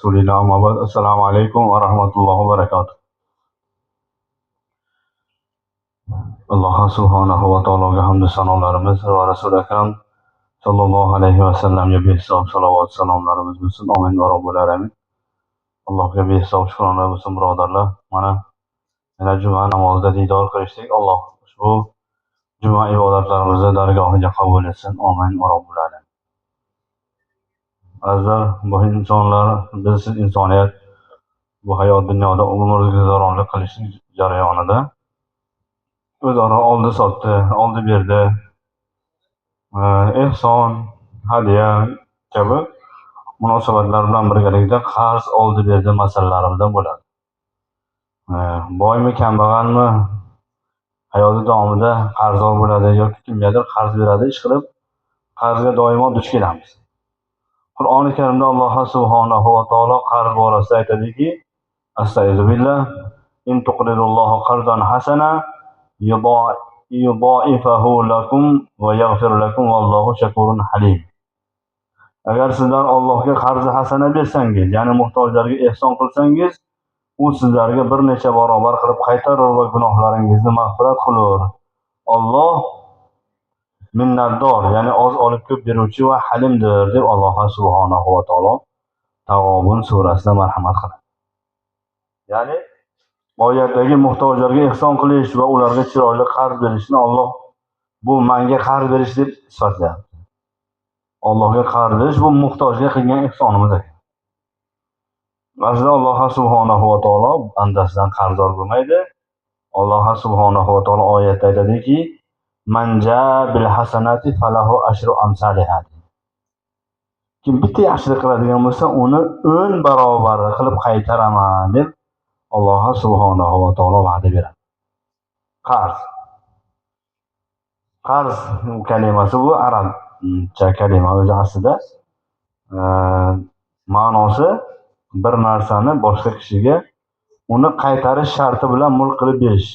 Rasulillah, amma ba'd. Assalomu alaykum va rahmatullohi va barakatuh. Alloh subhanahu va taologa hamd sanolarimiz va Rasul akram sallallohu alayhi va sallamga behisob salovat salomlarimiz bo'lsin. Amin va robbul alamin. Allohga behisob shukronlar bo'lsin, birodarlar. Mana yana juma namozida diydor qilishdik. Alloh ushbu juma ibodatlarimizni dargohiga qabul etsin. Amin va robbul alamin. Azizlar, bu insonlar, biz insoniyat bu hayot dunyoda umr guzaronlik qilish jarayonida o'zaro oldi-sotdi, oldi-berdi, ehson, hadya kabi munosabatlar bilan birgalikda qarz oldi-berdi masalalarida bo'ladi. Boymi, kambag'almi hayoti davomida qarzdor bo'ladi yoki kimgadir qarz beradi, ish qilib qarzga doimo duch kelamiz. Qur'oni Karimda Alloh subhanahu va taolo qarz borasida aytadiki: "Astagfirullah, in tuqridulloha qardan hasana yudaifahu lakum va yaghfir lakum vallohu shakurun halim." Agar sizlar Allohga qarzi hasana bersangiz, ya'ni muhtojlarga ehson qilsangiz, u sizlarga bir necha barobar qilib qaytarar va gunohlaringizni mag'firat qilur. Alloh minnatdor, ya'ni oz olib ko'p beruvchi va halimdir deb Alloh subhanahu va taolo Tag'obun surasida marhamat qiladi. Ya'ni oyatdagi muhtojlarga ehson qilish va ularga chiroyli qarz berishni Alloh bu menga qarz berish deb sifatlayapti. Allohga qarz berish bu muhtojga qilgan ehsonimiz ekan. Aslida Alloh subhanahu va taolo bandasidan qarzdor bo'lmaydi. Alloh subhanahu va taolo oyatda aytadiki: "Man jaa bil hasanati falahu ashru amsalha." Kim bitta yaxshilik qiladigan bo'lsa, uni 10 barobari qilib qaytaraman deb Alloh subhanahu va taolo va'da beradi. Qarz. Qarz kalimasi bu arabcha kalima, o'zi aslida ma'nosi bir narsani boshqa kishiga uni qaytarish sharti bilan mulk qilib berish.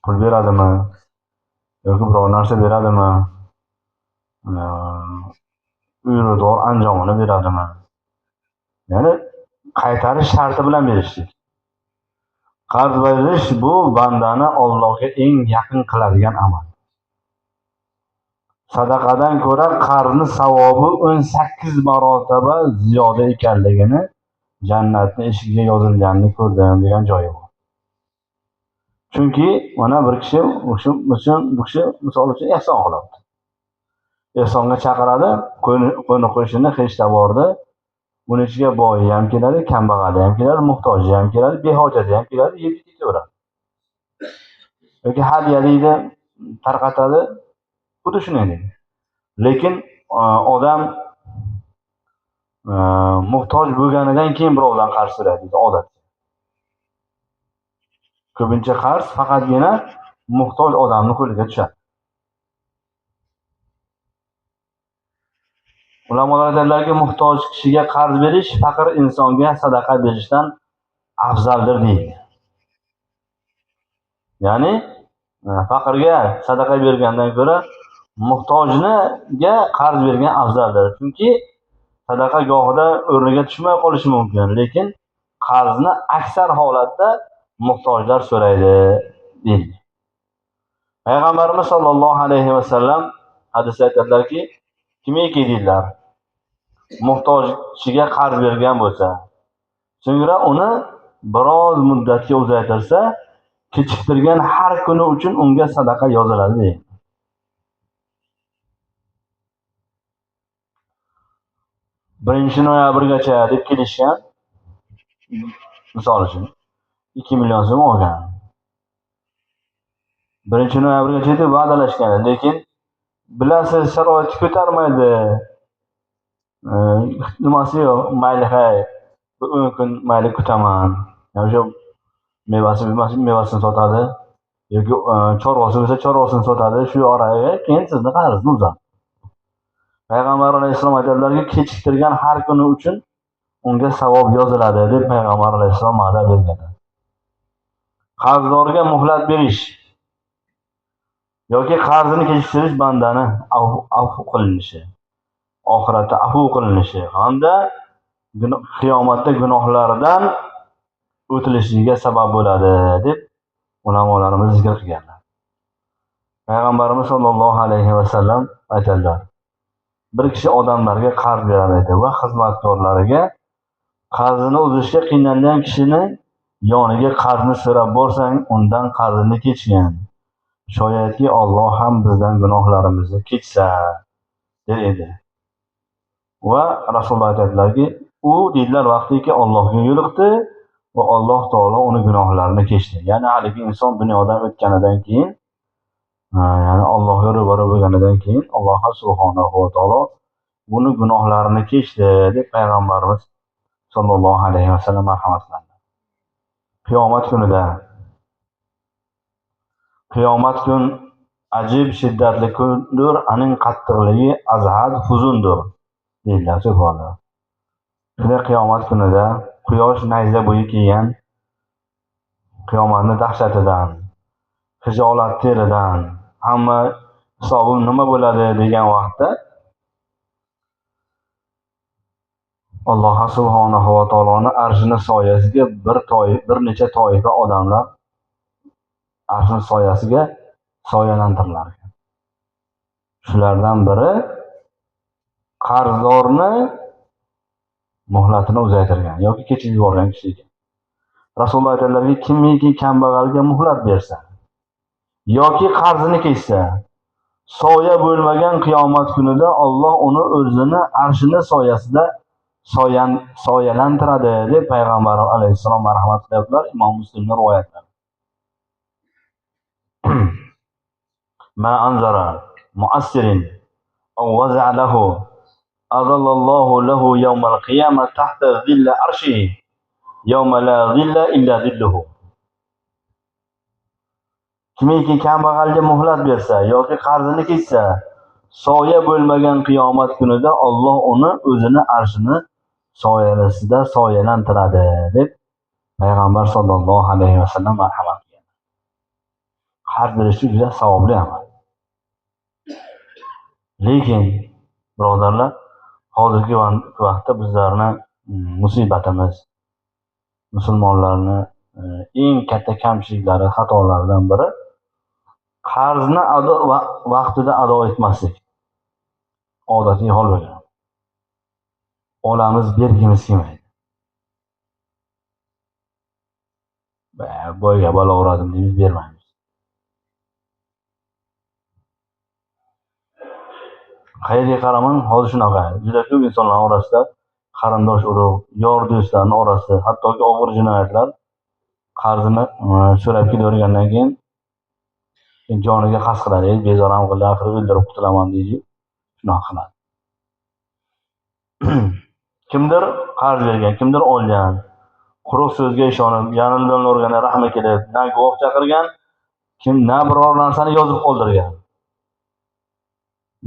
Pul beradimi yoki biror narsa beradimi? Uyrodor anjomini beradimi? Ya'ni qaytarish sharti bilan berishlik. Qarz berish bu bandani Allohga eng yaqin qiladigan amal. Sadaqadan ko'ra qarzni savobi 18 marotaba ziyoda ekanligini jannatni eshigiga yozilganini ko'rdim degan joyi bor. Chunki mana bir kishi bu kishi misol uchun ehson qiladi. Ehsonga chaqiradi, qo'ni qo'shini hechta bordi. Buni ichiga boyi ham keladi, kambag'ali ham keladi, muhtoji ham keladi, behojati ham keladi, yeb ketaveradi. Yoki hadya deydi, tarqatadi, xuddi shunday deydi. Lekin odam muhtoj bo'lganidan keyin birovdan qarz so'raydi, odat. Ko'pincha qarz faqatgina muhtoj odamni qo'liga tushadi. Ulamolar aytadilarki, muhtoj kishiga qarz berish faqir insonga sadaqa berishdan afzaldir deydi. Ya'ni faqirga sadaqa bergandan ko'ra muhtojga qarz bergan afzaldir. Chunki sadaqa gohida o'rniga tushmay qolishi mumkin, lekin qarzni aksar holatda muhtojlar so'raydi deydi. Payg'ambarimiz sollallohu alayhi va sallam hadisda aytadilarki, kimiki deydilar, muhtoj kishiga qarz bergan bo'lsa, so'ngra uni biroz muddatga uzaytirsa, kechiktirgan har kuni uchun unga sadaqa yoziladi deydi. Birinchi noyabrgacha deb kelishgan, misol uchun 2 million so'm olgan. 1-noyabrgacha deb va'dalashgan, lekin bilasiz sharoit ko'tarmaydi. Nimasi yo'q, mayli hay, 10 kun mayli kutaman. O'sha mevasini sotadi yoki chorvasi bo'lsa chorvasini sotadi, shu oraga keyin sizni qarzni uzadi. Payg'ambar alayhisalom aytadilarki, kechiktirgan har kuni uchun unga savob yoziladi deb Payg'ambar alayhisalom va'da berganlar. Qarzdorga muhlat berish yoki qarzini kechiktirish bandani afv qilinishi. oxiratda afv qilinishi hamda qiyomatda gunohlaridan o'tilishiga sabab bo'ladi deb ulamolarimiz zikr qilganlar. Payg'ambarimiz sollallohu alayhi vasallam aytadilar: bir kishi odamlarga qarz berar edi va xizmatkorlariga qarzini uzishga qiynalgan kishini yoniga qarzni so'rab borsang, undan qarzini kechgin. Shoyatki Alloh ham bizdan gunohlarimizni kechsa der edi. Va Rasululloh aytadilarki, u deydilar vaqtiki Allohga yo'liqdi va Alloh taolo uni gunohlarini kechdi. Ya'ni haligi inson dunyodan o'tganidan keyin, ya'ni Allohga ro'baro bo'lganidan keyin Alloh subhanahu va taolo buni gunohlarini kechdi deb payg'ambarimiz sollallohu alayhi vasallam marhamat qiladi. Qiyomat kun ajib shiddatli kundir, aning qattiqligi azhad huzundir deydilar so'fiylar. Shunday qiyomat kunida quyosh nayza bo'yi kiygan, qiyomatni dahshatidan, hijolat teridan, hamma hisobim nima bo'ladi degan vaqtda Alloh subhanahu va taoloni arshini soyasiga bir necha toifa odamlar arshini soyasiga soyalantirilar. Shulardan biri qarzdorni muhlatini uzaytirgan yoki kechirib yuborgan kishi ekan. Rasululloh aytadilarki, kimiki kambag'alga muhlat bersa yoki qarzini kechsa, soya bo'lmagan qiyomat kunida Alloh uni o'zini arshini soyasida soyalantiradi deb payg'ambar alayhissalom marhamat qilyaptilar. Imom Muslimning rivoyatlari. Ma anzara mu'assirin aw waza'a lahu adallallahu lahu yawmal qiyamah tahta zilla arshihi yawma la zilla illa zilluhu. Kimiki kambag'alga muhlat bersa yoki qarzini kechsa, soya bo'lmagan qiyomat kunida Alloh uni o'zini arshini soyasida soyalantiradi deb payg'ambar sollallohu alayhi vasallam marhamat qilgan. Qarz berish juda savobli amal. Lekin birodarlar, hozirgi vaqtda bizlarni musibatimiz, musulmonlarni eng katta kamchiliklari, xatolaridan biri qarzni vaqtida ado etmaslik. Odatiy hol bo'lgan. Olamiz, bergimiz kelmaydi. Boyga balo uradim deymiz, bermaymiz. Qayerga qaramang, hozir shunaqa. Juda ko'p insonlar orasida, qarindosh urug', yor do'stlarning orasida, hattoki og'ir jinoyatlar qarzini so'rab kelavergandan keyin joniga qasd qiladi, bezoram qildi, axir o'ldirib qutulaman deydi. Shunaqa qiladi. Kimdir qarz bergan, kimdir olgan, quruq so'zga ishonib, yanilganlarga rahmi kelib, na guvoh chaqirgan, na biror narsani yozib qoldirgan.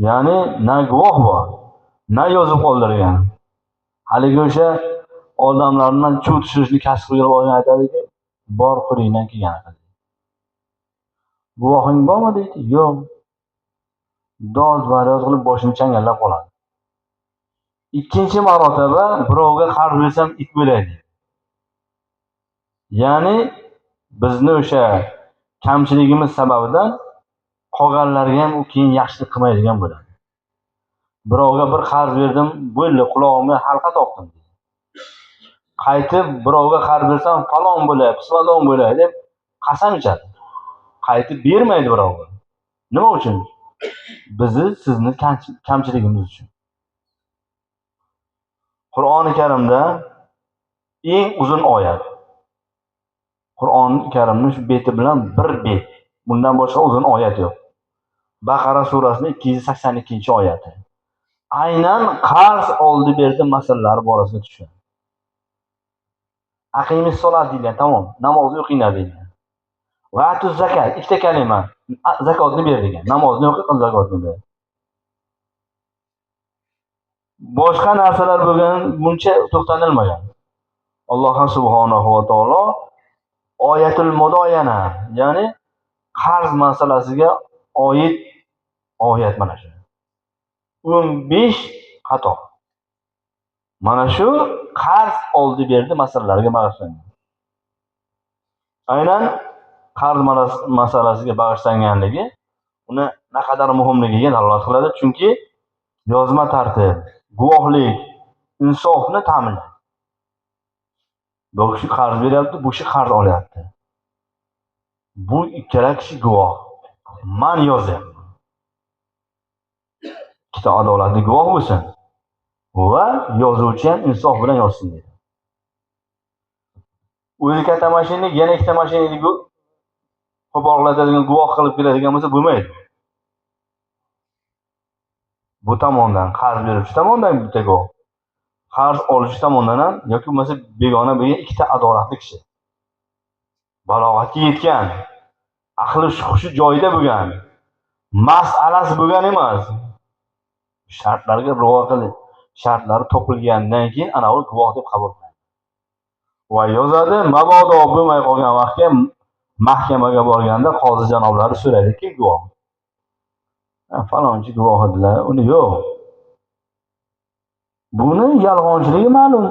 Ya'ni na guvoh bor, na yozib qoldirgan. Haligi o'sha odamlardan chuv tushirishni kasb qilib olgan aytadiki, bor qo'lingdan kelgan. Guvohing bormi deydi? Yo'q. Dod faryod qilib boshini changallab qoladi. Ikkinchi marotaba birovga qarz bersam it bo'laydi. Ya'ni bizni o'sha kamchiligimiz sababidan qolganlarga ham u keyin yaxshilik qilmaydigan bo'ladi. Birovga bir qarz berdim, bo'ldi, qulog'imga halqa toqdim. Qaytib birovga qarz bersam falon bo'lay, pismadon bo'lay deb qasam ichadi. Qaytib bermaydi birovga. Nima uchun? Sizni kamchiligimiz uchun. Qur'oni Karimda eng uzun oyat. Qur'oni Karimning shu beti bilan bir bet. Bundan boshqa uzun oyat yo'q. Baqara surasining 282-oyati. Aynan qarz oldi berdi masalalari borasida tushgan. Aqimis solat deyilgan, tamom, namozni o'qinglar deyilgan. Va atuz zakat, ikkita kalima, zakotni ber degan. Namozni o'qib, zakotni ber. Boshqa narsalar bo'lgan buncha to'xtanilmagan. Alloh subhanahu va taolo oyatul mudoyana, ya'ni qarz masalasiga oid oyat mana shu. 15 xato. Mana shu qarz oldi berdi masalalariga bag'ishlangan. Aynan qarz masalasiga bag'ishlanganligi uni naqadar muhimligiga dalolat qiladi, chunki yozma tartib, guvohlik, insofni ta'minlaydi. Bu kishi qarz beryapti, bu kishi qarz olyapti. Bu ikkala kishi guvoh. Men yozyapman. Ikkita adolatli guvoh bo'lsin va yozuvchi ham insof bilan yozsin deydi. O'zi katta mashinani yana ikkita mashinani qo'pollatadigan guvoh qilib keladigan bo'lsa bo'lmaydi. Bu tomondan qarz beruvchi tomondan bitta guvoh, qarz oluvchi tomondan ham yoki bo'lmasa begona bo'lgan ikkita adolatli kishi. Balog'atga yetgan, aqli hushi joyida bo'lgan, mas'alasi bo'lgan emas. Shartlarga rioya qilib, shartlari topilgandan keyin ana u guvoh deb qabul qilinadi. Va yozadi, mabodo bo'lmay qolgan vaqtga mahkamaga borganda qozi janoblari so'raydi, kim guvoh? Falonchi guvoh edilar, uni yo'q. Buni yolg'onchiligi ma'lum.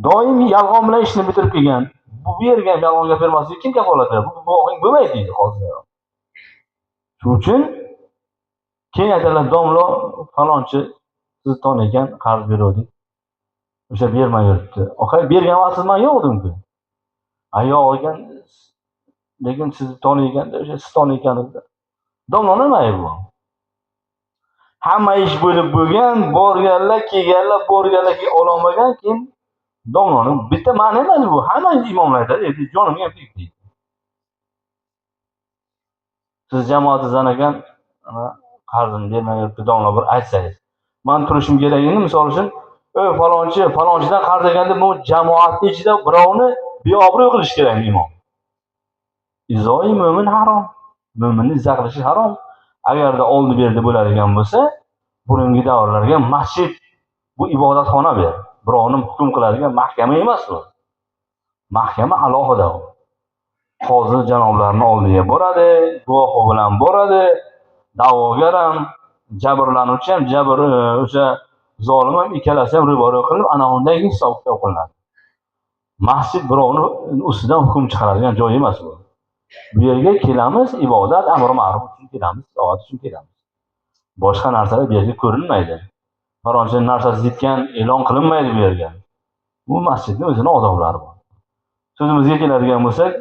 Doim yolg'on bilan ishni bitirib kelgan. Bu yerga yolg'on gapirmaslik kim kafolat beradi? Bu guvohing bo'lmaydi deydi qozilar. Shuning uchun keyin aytadilar, domlo falonchi siz tonigan qarz beruvdik. O'sha bermay yuribdi. Oxir bergan vaqtingiz men yo'q edim-ku. Yo'q ekan, lekin sizni taniganda o'sha siz toniganingizda. Domlo nima bu? Hamma ish bo'lib bo'lgan, borganlar, kelganlar, borganlar ololmagan, keyin domloning bitta ma'no emas bu. Hamma imomlar aytadi, jonimga ham tegdi. Siz jamoatizdan ekan, qarzimni bermay yuribdi, domlo bir aytsangiz. Men turishim kerakligini misol uchun, falonchidan qarz olganda bu jamoatning ichida birovni beobro' qilish kerak imom. Izoi mo'min harom. Mo'minni izzat qilishi harom. Agarda oldi berdi bo'ladigan bo'lsa, burungi davrlarga masjid bu ibodatxona ber. Birovni hukm qiladigan mahkama emas bu. Mahkama alohida. Qozi janoblarning oldiga boradi, guvohi bilan boradi, da'vogar ham, jabrlanuvchi ham, o'sha zolim ham ikkalasi ham ro'baro qilib, ana undan hisob qilinadi. Masjid birovni ustidan hukm chiqaradigan joy emas bu. Bu yerga kelamiz, ibodat, amr ma'ruf uchun kelamiz, itoat uchun kelamiz. Boshqa narsalar bu yerga ko'rinmaydi. Falonchining narsasi yetgan e'lon qilinmaydi bu yerga. Bu masjidning o'zining odoblari bor. So'zimizga keladigan bo'lsak,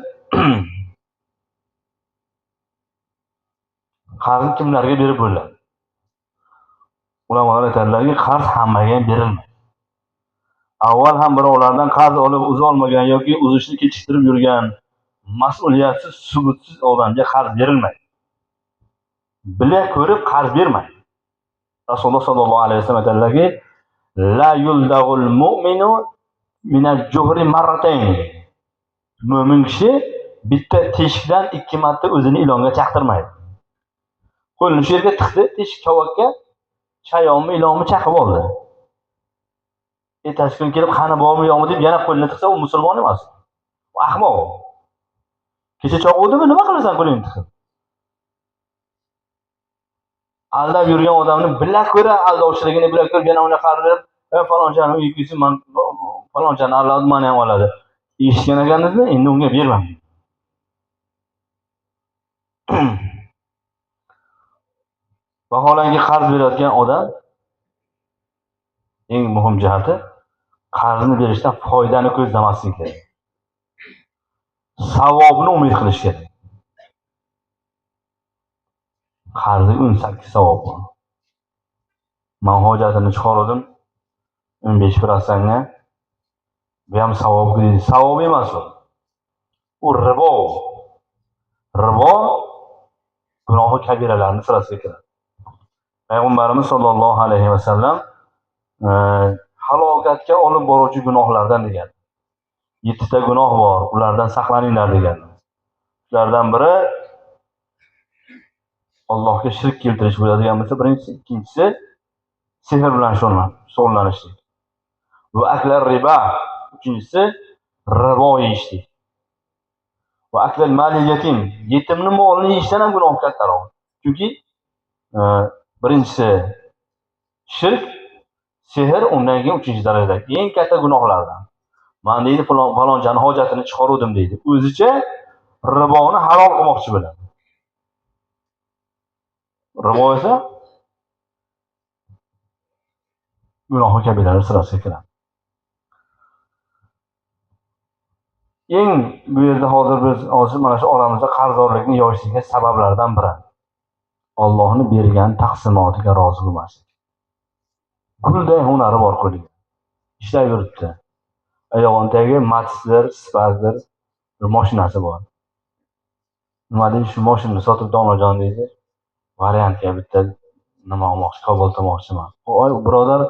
qarz kimlarga berib bo'ladi? Ulamolar aytadilarki, qarz hammaga ham berilmaydi. Avval ham birovlardan qarz olib uzolmagan yoki uzishni kechiktirib yurgan mas'uliyatsiz, subutsiz odamga qarz berilmaydi. Bila ko'rib qarz bermaydi. Rasululloh sollallohu alayhi vasallam aytadilarki, la yuldag'ul mu'minu minal juhri marratayn. Mo'min kishi bitta teshikdan 2 marta o'zini ilonga chaqtirmaydi. Qo'lini shu yerga tiqdi, teshik kavakka chayonmi, ilonmi chaqib oldi. Ertasi kun kelib qani bormi yo'qmi deb yana qo'lini tiqsa, u musulmon emas. U ahmoq. Kecha chog'udimi, nima qilasan qo'lingni tiqib? Aldab yurgan odamni bila ko'ra aldovchiligini bila ko'rib yana uni qarz berib, falonchani uyqusi men falonchani aldab meni ham oladi. Eshitgan ekaningizmi? Endi unga bermang. Vaholanki qarz berayotgan odam eng muhim jihati qarzni berishdan foydani ko'zlamaslik kerak. Savobni umid qilish kerak. Qarzi 18 savob bor. Men hojatini chiqardim 15%ga. Bu ham savob deydi. Savob emas u. U ribo. Ribo gunohi kabiralarning sirasiga kiradi. Payg'ambarimiz sollallohu alayhi vasallam halokatga olib boruvchi gunohlardan degan. 7 ta gunoh bor, ulardan saqlaninglar degan. Ulardan biri Allohga shirk keltirish bo'ladigan bo'lsa, birinchisi, ikkinchisi sehr bilan shug'ullanishlik. Va aklar riba, uchinchisi ribo yeyishlik. Va aklar mali yetim, yetimning molini yeyishdan ham gunoh kattaroq. Chunki birinchisi Shirk, sehr undan keyin 3-darajada eng katta gunohlardan. Men deydi falonchani hojatini chiqaruvdim deydi. O'zicha riboni halol qilmoqchi bo'ladi. Ribo esa gunohi kabiralar sirasiga kiradi. Eng bu yerda hozir mana shu oramizda qarzdorlikni yoyishiga sabablardan biri Allohning bergan taqsimotiga rozi bo'lmaslik. Gulday hunari bor qo'liga. Ishlar yuribdi. Ayog'idagi Matizdir, Sparkdir bir mashinasi bor. Nima deydi, shu mashinani sotib donajon deydi. Variantga bitta nima olmoqchi, Cobalt olmoqchiman. Oy birodar,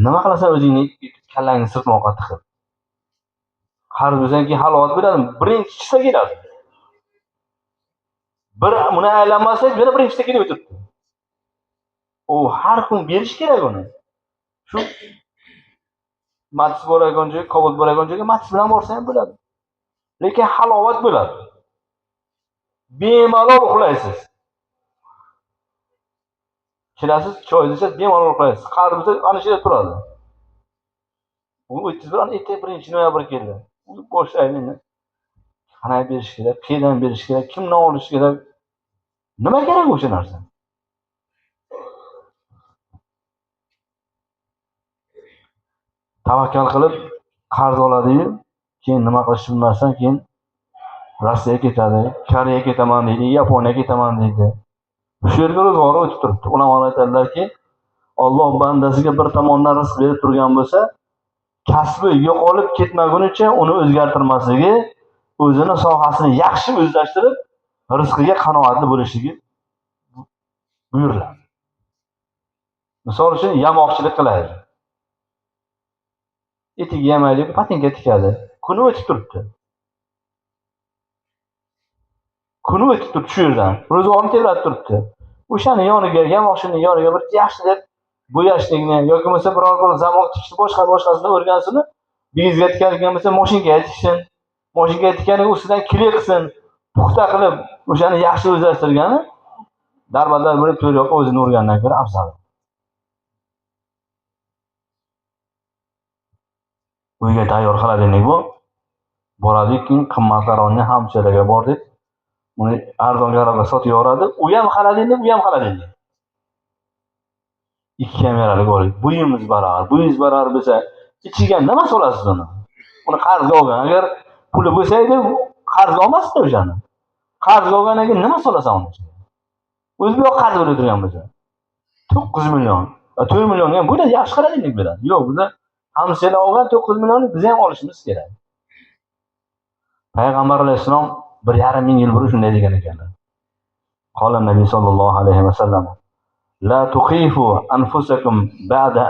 nima qilasan o'zingni kallangni sirtmoqqa tiqib? Qarz bo'lsan keyin halovat bo'ladimi? Birinchi chiqsa keladi. Bir buni aylanmasa, yana birinchida kelib o'tiribdi. U har kun berish kerak uni. Shu Matiz bo'ladigan joyga, Cobalt bo'ladigan joyga Matiz bilan borsa ham bo'ladi. Lekin halovat bo'ladi. Bemalol uxlaysiz. Kelasiz, choy ichasiz, bemalol uxlaysiz. Qarz bo'lsa ana shu yerda turadi. Bu 1-noyabr keldi. U boshlaydi. Qanday berish kerak, qayerdan berish kerak, kimdan olish kerak? Nima kerak o'sha narsa? Tavakkal qilib qarz oladi-yu, keyin nima qilishni bilmasdan keyin Rossiyaga ketadi, Koreyaga ketaman deydi, Yaponiyaga ketaman deydi. Shu yerga ro'zg'ori o'tib turibdi. Ulamolar aytadilarki, Alloh bandasiga bir tomondan rizq berib turgan bo'lsa, kasbi yo'qolib ketmagunicha uni o'zgartirmasligi, o'zini sohasini yaxshi o'zlashtirib, rizqiga qanoatli bo'lishligi buyuriladi. Misol uchun yamoqchilik qiladi. Etiga yamaydi, patinka tikadi. Kuni o'tib turibdi. Kuni o'tib turibdi shu yerdan. Ro'zg'orni tebratib turibdi. O'shani yoniga, yamoqchining yoniga bir yaxshi deb bo'yashlikni yoki bo'lmasa biror bir zamon tikishni boshqasini o'rgansin, bigizga tikadigan bo'lsa mashinaga tiksin. Mashinaga tikaniga ustidan kile qilsin. Puxta qilib o'shani yaxshi o'zlashtirgani darbadar bo'lib to'rt yoqqa o'zini o'rgandan ko'ra afzal. Uyga tayyor xolodilnik bu. Boradi-ki, qimmatlaroqni hamshiraga bor deb uni arzon garovga sotib yoradi. U ham xolodilnik, bu ham xolodilnik. Ikki kamerali bor. Buyimiz barar bo'lsa, ichiga nima solasiz uni? Uni qarzga olgan. Agar puli bo'lsa edi, qarzga olmasdi o'shani. Qarzga olganidan keyin nima solasan uni ichiga? O'zi bu qarz bo'lib turgan bo'lsa. 9 million. 4 millionga ham bo'ladi, yaxshi xolodilnik beradi. Yo'q, bizda hamshira olgan 9 millionni biz ham olishimiz kerak. Payg'ambar alayhisalom 1,5 ming yil burun shunday degan ekanlar. Qala Nabiy sallallohu alayhi va sallam: "La tuqifu anfusakum ba'da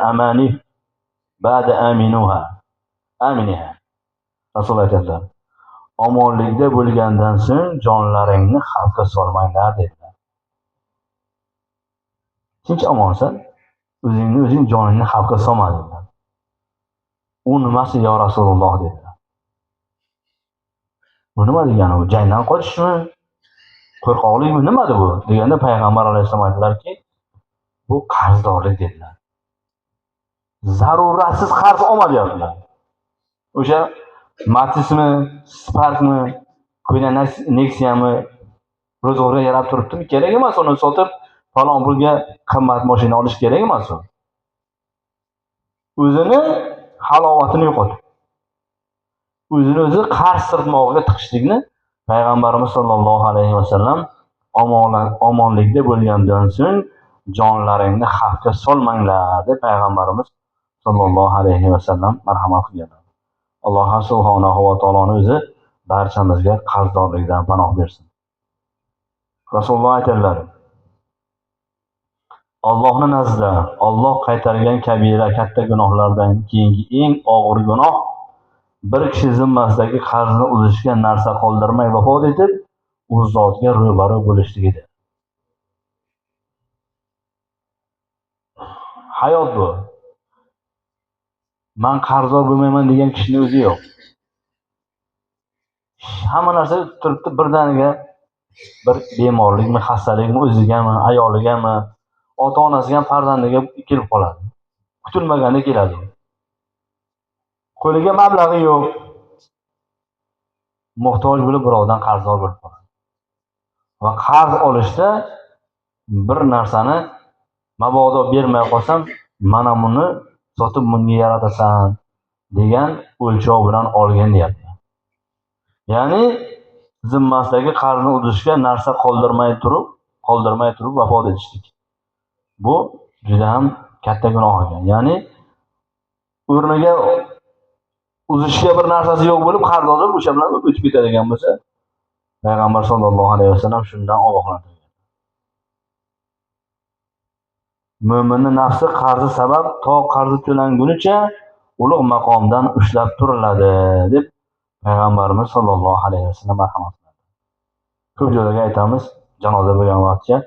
aminuha." Aminiha. Rasululloh aytadilar: "Omonlikda bo'lgandan so'ng jonlaringni xavfga solmanglar" dedilar. Tinch omonsan, o'zing joningni xavfga solma dedilar. U nimasi yo Rasululloh dedilar. Bu nima degani? U jangdan qochishmi? Qo'rqoqlikmi? Nimadi bu? Deganda payg'ambar alayhisalom aytdilarki, bu qarzdorlik dedilar. Zaruratsiz qarz olma deyaptilar. O'sha Matizmi, Sparkmi, Nexia'mi ro'zg'orga yarab turibdimi? Kerak emas uni sotib, falon pulga qimmat mashina olish kerak emas u. O'zini halovatini yo'qotib, o'zini qarz sirtmog'iga tiqishlikni payg'ambarimiz sollallohu alayhi vasallam omonlikda bo'lgandan so'ng jonlaringni xavfga solmanglar deb payg'ambarimiz sollallohu alayhi vasallam marhamat qilganlar. Alloh subhanahu va taoloning o'zi barchamizga qarzdorlikdan panoh bersin. Rasululloh aytadilar: Allohning nazdida Alloh qaytargan kabira katta gunohlardan keyingi eng og'ir gunoh bir kishi zimmasidagi qarzni uzishga narsa qoldirmay vafot etib, u zotga ro'baro bo'lishligidir. Hayot bu. Men qarzdor bo'lmayman degan kishining o'zi yo'q. Hamma narsa turibdi, birdaniga bir bemorlikmi, xastalikmi, o'zigami, ayoligami, ota-onasiga ham farzandiga kelib qoladi. kutilmaganda keladi. Qo'liga mablag'i yo'q, muhtoj bo'lib birovdan qarzdor bo'lib qoladi. Va qarz olishda bir narsani mabodo bermay qolsam, mana buni sotib bunga yaratasan degan o'lchov bilan olgan deyapti. Ya'ni zimmasidagi qarzni uzishga narsa qoldirmay turib vafot etishlik. Bu juda ham katta gunoh ekan. Ya'ni o'rniga uzishga bir narsasi yo'q bo'lib qarz olib o'sha bilan o'tib ketadigan bo'lsa, Payg'ambar sollallohu alayhi vasallam shundan ogohlantirgan. Mo'minning nafsi qarzi sabab to qarzi to'langunicha ulug' maqomdan ushlab turiladi deb Payg'ambarimiz sollallohu alayhi vasallam marhamat qiladi. Ko'p joylarga aytamiz, janoza bo'lgan vaqtda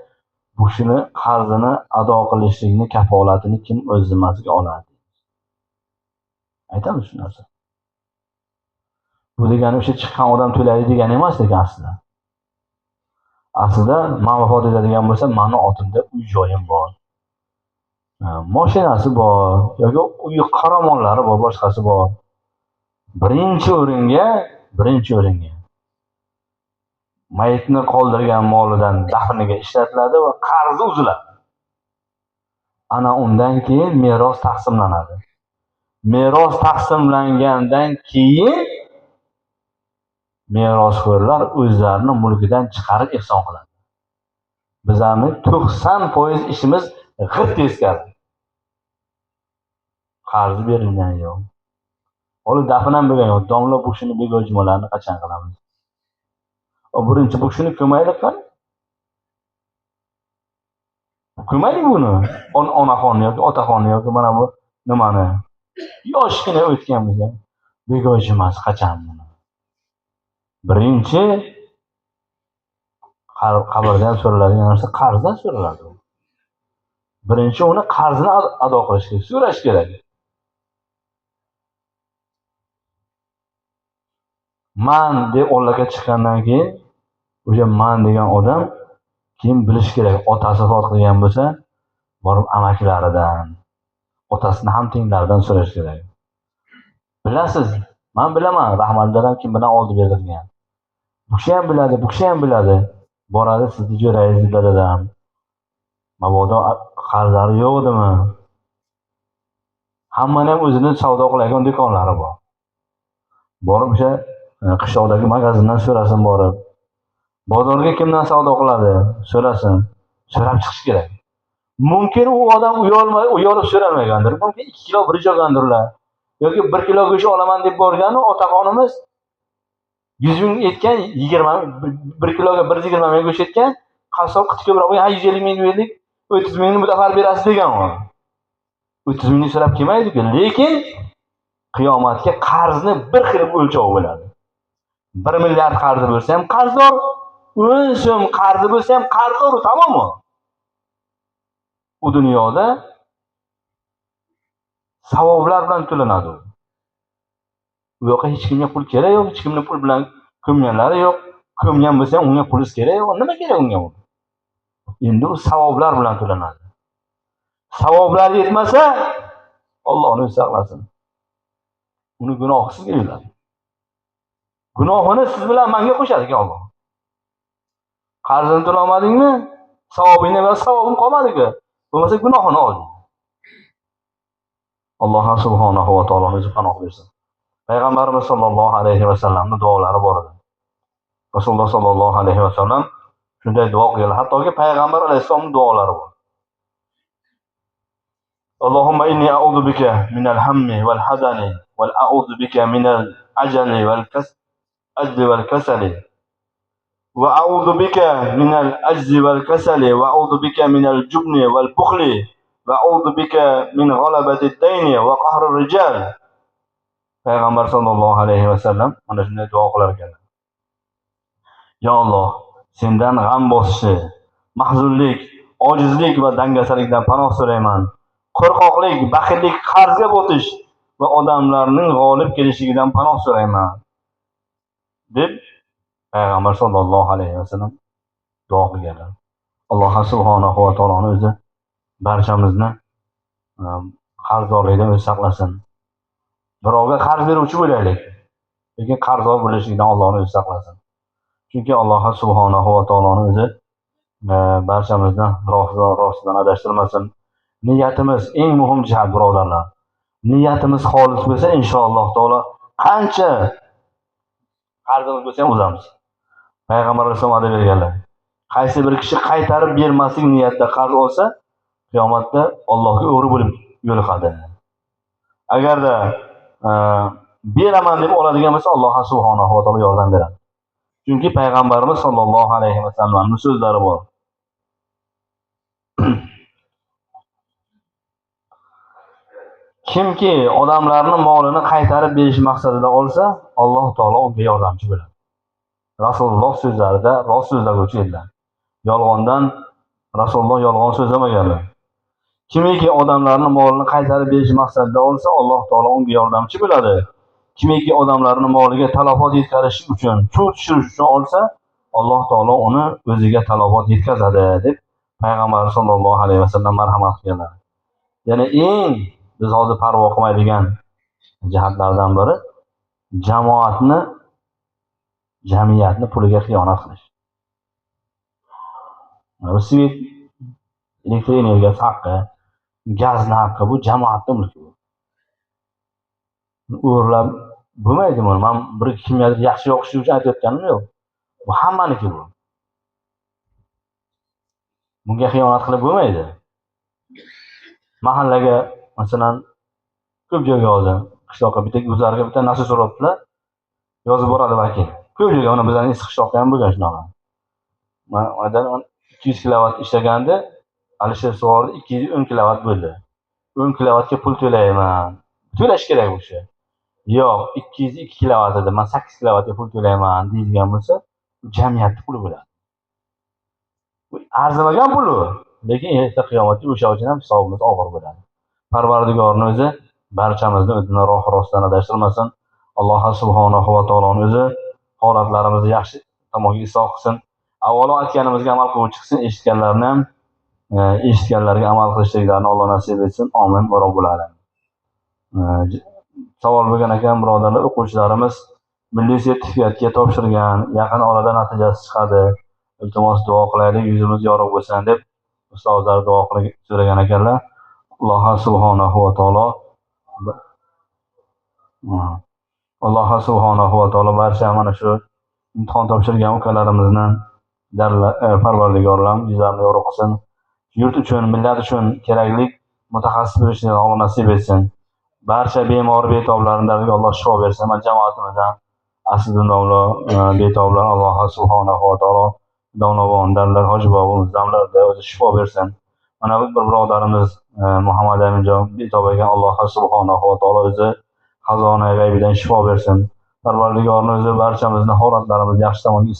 bu kishini qarzini ado qilishlikni kafolatini kim o'z zimmasiga oladi? Aytamiz shu narsa. Bu degani o'sha chiqqan odam to'laydi degani emas lekin aslida. Aslida men vafot etadigan bo'lsam, meni otimda uy-joyim bor. Mashinasi bor, yoki uy qaramonlari bor, boshqasi bor. Birinchi o'ringa mayitni qoldirgan molidan dafniga ishlatiladi va qarzi uziladi. Ana undan keyin meros taqsimlanadi. Meros taqsimlangandan keyin merosxo'rlar o'zlarini mulkidan chiqarib ehson qiladi. Bizlarning 90% ishimiz g'irt teskari. Qarzi berilgan yo'q. Hali dafn ham bo'lgan yo'q. Domla bu kishini begojmalarini qachon qilamiz? Birinchi bu kishini ko'maylik qani? Ko'maylik buni. Onaxonni yoki otaxonni yoki mana bu nimani? Yoshgina o'tgan bo'lsa, begojmas qachon buni? Birinchi qabrdan so'raladigan narsa qarzdan so'raladi. Birinchi uni qarzini ado qilish kerak, so'rash kerak. Man deb Allohga chiqqandan keyin o'sha man degan odam keyin bilish kerak, otasi vafot qilgan bo'lsa, borib amakilaridan, otasini ham tenglaridan so'rash kerak. Bilasiz, men bilaman, rahmatli dadam kim bilan oldi berdirgan. Bu kishi ham biladi. Boradi sizni jo'rayingiz dadam. Mabodo qarzlari yo'q edimi? Hammani ham o'zini savdo qiladigan do'konlari bor. Borib o'sha qishloqdagi magazindan so'rasin borib. Bozorga kimdan savdo qiladi? So'rasin. So'rab chiqish kerak. Mumkin u odam uyolib so'ramagandir. Mumkin 2 kilo bir olgandirlar. Yoki 1 kilo go'sht olaman deb borgani otaxonimiz 100 ming etgan 1 kiloga 120 ming go'sht etgan, qassob qiti ko'proq 150 ming berdik, 30 mingni mudafar berasiz degan u. 30 mingni so'rab kelmaydi-ku, lekin qiyomatga qarzni bir xil o'lchov bo'ladi. 1 milliard qarzi bo'lsa ham qarzdor, 10 so'm qarzi bo'lsa ham qarzdor, tamommi? U dunyoda savoblar bilan to'lanadi. U yoqqa hech kimga pul kerak yo'q, hech kimni pul bilan ko'mganlari yo'q. Ko'mgan bo'lsa ham unga pulingiz kerak yo'q. Nima kerak unga? Endi u savoblar bilan to'lanadi. Savoblar yetmasa, Allohni saqlasin. Uni gunohi sizga yuladi. Gunohini siz bilan menga qo'shadi Alloh. Qarzini to'lamadingmi? Savobingni va savobim qolmadi-ku. Bo'lmasa gunohini olding. Alloh subhanahu va taolo o'zi panoh bersin. Payg'ambarimiz sollallohu alayhi vasallamning duolari bor edi. Rasululloh sollallohu alayhi vasallam shunday duo qilgan. Hattoki payg'ambar alayhisolamning duolari bor. Allohumma inni a'udhu bika minal hammi wal hazani wal a'udhu bika minal ajali wal ajli wal kasali wa a'udhu bika minal ajzi wal kasali wa a'udhu bika minal jubni wal bukhli wa a'udhu bika min ghalabati ad-dayni wa qahri ar-rijal. Payg'ambar sollallohu alayhi vasallam mana shunday duo qilar ekanlar. Ya Alloh, sendan g'am bosishi, mahzunlik, ojizlik va dangasalikdan panoh so'rayman. Qo'rqoqlik, baxillik, qarzga botish va odamlarning g'olib kelishligidan panoh so'rayman. deb Payg'ambar sollallohu alayhi vasallam duo qilganlar. Alloh subhanahu va taoloning o'zi barchamizni qarzdorlikdan o'zi saqlasin. Birovga qarz beruvchi bo'laylik, lekin qarzdor bo'lishlikdan Allohni o'zi saqlasin. Chunki Alloh subhanahu va taoloni o'zi barchamizni rostidan adashtirmasin. Niyatimiz eng muhim jihat, birodarlar. Niyatimiz xolis bo'lsa, inshaalloh taolo qancha qarzimiz bo'lsa ham o'zamiz. Payg'ambar alayhisalom va'da berganlar. Qaysi bir kishi qaytarib bermaslik niyatida qarz olsa, qiyomatda Allohga o'g'ri bo'lib yo'liqadi. Agarda beraman deb oladigan bo'lsa, Alloh subhanahu va taolo yordam beradi. Chunki payg'ambarimiz sollallohu alayhi vasallamning so'zlari bor. Kimki odamlarning molini qaytarib berish maqsadida olsa, Alloh taolo unga yordamchi bo'ladi. Rasululloh so'zlarida rost so'zlavchi edilar. Yolg'ondan Rasululloh yolg'on so'zlamaganlar. Kimiki odamlarning molini qaytarib berish maqsadida olsa, Alloh taolo unga yordamchi bo'ladi. Kimiki odamlarning moliga talafot yetkazish uchun, chuv tushirish uchun olsa, Alloh taolo uni o'ziga talafot yetkazadi deb payg'ambar sollallohu alayhi vasallam marhamat qilganlar. Yana eng biz hozir parvo qilmaydigan jihatlardan biri jamiyatni puliga xiyonat qilish. Svet elektr energiyasi haqqi, gazni haqqi, bu jamoatning mulki. O'g'irlab bo'lmaydi buni. Men bir kimgadir yaxshi yoqish uchun aytayotganim yo'q. Bu hammaniki bu. Bunga xiyonat qilib bo'lmaydi. Mahallaga, masalan, ko'p joyga hozir qishloqqa bitta o'zlariga bitta nasos so'rabdilar. Yozib boradi vakil. Ko'p joyga, mana bizning eski qishloqda ham bo'lgan shunaqa. Men 200 kilovat ishlaganda Alisher sug'ordi, 210 kilovat bo'ldi. 10 kilovatga pul to'layman. To'lash kerak bu kishi. Yo'q, 202 kilovat edi, men 8 kilovatga pul to'layman deydigan bo'lsa, jamiyatning puli bo'ladi. Bu arzimagan pul, lekin erta qiyomatda o'sha uchun ham hisobimiz og'ir bo'ladi. Parvardigorning o'zi barchamizni o'zining roh-rostidan adashtirmasin. Alloh subhanahu va taoloning o'zi holatlarimizni yaxshi tomonga isloh qilsin. Avvalo aytganimizga amal qiluvchi qilsin, eshitganlarga amal qilishliklarini Alloh nasib etsin. Amin va robbul alamin. Savol bo'lgan ekan, birodarlar, o'quvchilarimiz milliy sertifikatga topshirgan, yaqin orada natijasi chiqadi. Iltimos duo qilaylik, yuzimiz yorug' bo'lsin deb ustozlar duo qilib so'ragan ekanlar. Alloh subhanahu va taolo barcha mana shu imtihon topshirgan ukalarimizni Parvardigorlar yuzlarini yorug' qilsin. Yurt uchun, millat uchun kerakli mutaxassis bo'lishni Alloh nasib etsin. Barcha bemor betoblarning dardiga Alloh shifo bersin. Men jamoatimizdan asli betoblar Alloh subhanahu va taolo Donovon darlar Hoji bobomiz damlarida o'zi shifo bersin. Mana bir birodarimiz Muhammad Aminjon betob ekan, Alloh subhanahu va taolo o'zi xazona g'aybidan shifo bersin. Parvardigorning o'zi barchamizni holatlarimizni yaxshi tomonga